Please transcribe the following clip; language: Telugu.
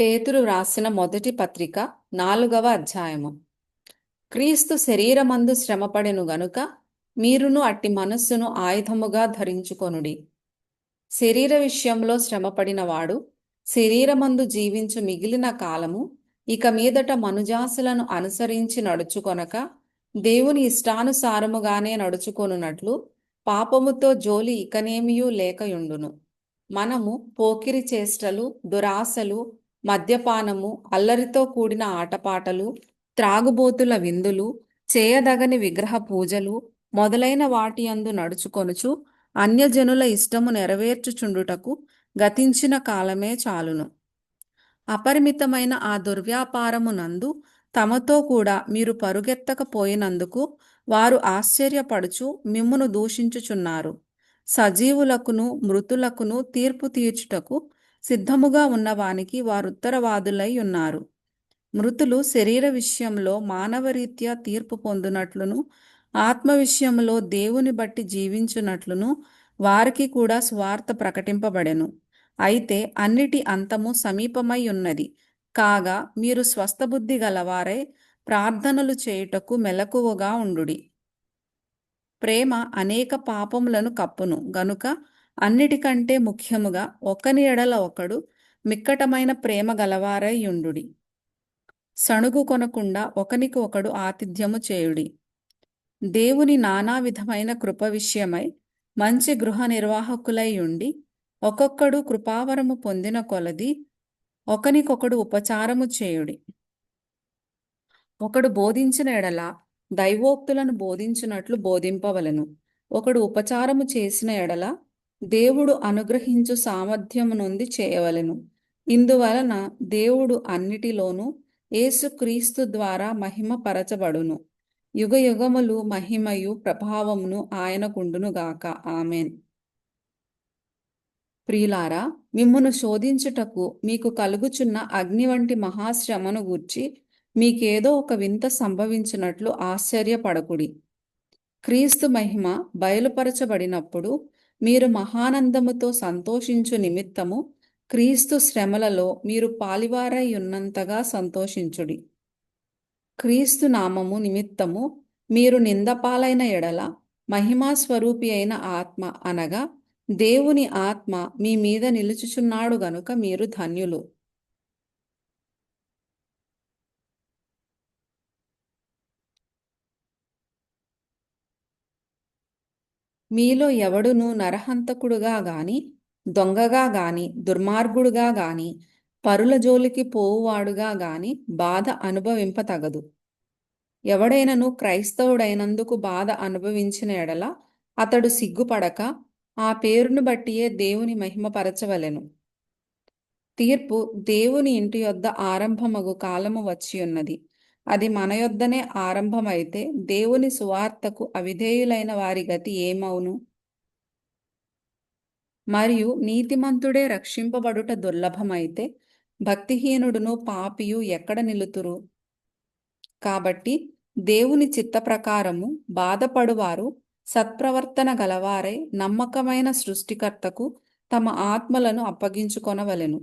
పేతురు వ్రాసిన మొదటి పత్రిక 4వ అధ్యాయము. క్రీస్తు శరీరమందు శ్రమపడెను గనుక మీరును అట్టి మనస్సును ఆయుధముగా ధరించుకొనుడి. శరీర విషయంలో శ్రమపడినవాడు శరీరమందు జీవించు మిగిలిన కాలము ఇక మీదట మనుజాసులను అనుసరించి నడుచుకొనక దేవుని ఇష్టానుసారముగానే నడుచుకొనున్నట్లు పాపముతో జోలి ఇకనేమియూ లేకయుండును. మనము పోకిరి చేష్టలు, దురాశలు, మద్యపానము, అల్లరితో కూడిన ఆటపాటలు, త్రాగుబోతుల విందులు, చేయదగని విగ్రహ పూజలు మొదలైన వాటి యందు నడుచుకొనుచు అన్యజనుల ఇష్టము నెరవేర్చుచుండుటకు గతించిన కాలమే చాలును. అపరిమితమైన ఆ దుర్వ్యాపారమునందు తమతో కూడా మీరు పరుగెత్తకపోయినందుకు వారు ఆశ్చర్యపడుచు మిమ్మును దూషించుచున్నారు. సజీవులకును మృతులకును తీర్పు తీర్చుటకు సిద్ధముగా ఉన్నవానికి వారుత్తరవాదులై ఉన్నారు. మృతులు శరీర విషయంలో మానవరీత్యా తీర్పు పొందునట్లును ఆత్మ విషయంలో దేవుని బట్టి జీవించునట్లును వారికి కూడా సువార్త ప్రకటింపబడెను. అయితే అన్నిటి అంతము సమీపమై ఉన్నది కాగా మీరు స్వస్థబుద్ధి గలవారై ప్రార్థనలు చేయుటకు మెలకువగా ఉండుడి. ప్రేమ అనేక పాపములను కప్పును గనుక అన్నిటికంటే ముఖ్యముగా ఒకని ఎడల ఒకడు మిక్కటమైన ప్రేమ గలవారై యుండుడి. సణుగు కొనకుండా ఒకనికి ఒకడు ఆతిథ్యము చేయుడి. దేవుని నానా విధమైన కృప విషయమై మంచి గృహ నిర్వాహకులై ఉండి ఒక్కొక్కడు కృపావరము పొందిన కొలది ఒకనికొకడు ఉపచారము చేయుడి. ఒకడు బోధించిన ఎడల దైవోక్తులను బోధించున్నట్లు బోధింపవలెను. ఒకడు ఉపచారము చేసిన ఎడల దేవుడు అనుగ్రహించు సామర్థ్యము నుండి చేయవలెను. ఇందువలన దేవుడు అన్నిటిలోనూ యేసుక్రీస్తు ద్వారా మహిమ పరచబడును. యుగయుగములు మహిమయు ప్రభావమును ఆయనకుండునుగాక. ఆమెన్. ప్రియులారా, మిమ్మును శోధించుటకు మీకు కలుగుచున్న అగ్ని వంటి మహాశ్రమను గూర్చి మీకేదో ఒక వింత సంభవించినట్లు ఆశ్చర్యపడకుడి. క్రీస్తు మహిమ బయలుపరచబడినప్పుడు మీరు మహానందముతో సంతోషించు నిమిత్తము క్రీస్తు శ్రమలలో మీరు పాలివారై ఉన్నంతగా సంతోషించుడి. క్రీస్తు నామము నిమిత్తము మీరు నిందపాలైన ఎడల మహిమా స్వరూపి అయిన ఆత్మ అనగా దేవుని ఆత్మ మీ మీద నిలుచుచున్నాడు గనుక మీరు ధన్యులు. మీలో ఎవడును నరహంతకుడుగా గాని, దొంగగా గాని, దుర్మార్గుడుగా గాని, పరుల జోలికి పోవువాడుగా గాని బాధ అనుభవింపతగదు. ఎవడైనను క్రైస్తవుడైనందుకు బాధ అనుభవించిన ఎడల అతడు సిగ్గుపడక ఆ పేరును బట్టియే దేవుని మహిమపరచవలెను. తీర్పు దేవుని ఇంటి యొద్ద ఆరంభమగు కాలము వచ్చియున్నది. అది మన యొద్దనే ఆరంభమైతే దేవుని సువార్తకు అవిధేయులైన వారి గతి ఏమవును? మరియు నీతిమంతుడే రక్షింపబడుట దుర్లభమైతే భక్తిహీనుడును పాపియు ఎక్కడ నిలుతురు? కాబట్టి దేవుని చిత్త ప్రకారము బాధపడువారు సత్ప్రవర్తన గలవారై నమ్మకమైన సృష్టికర్తకు తమ ఆత్మలను అప్పగించుకొనవలెను.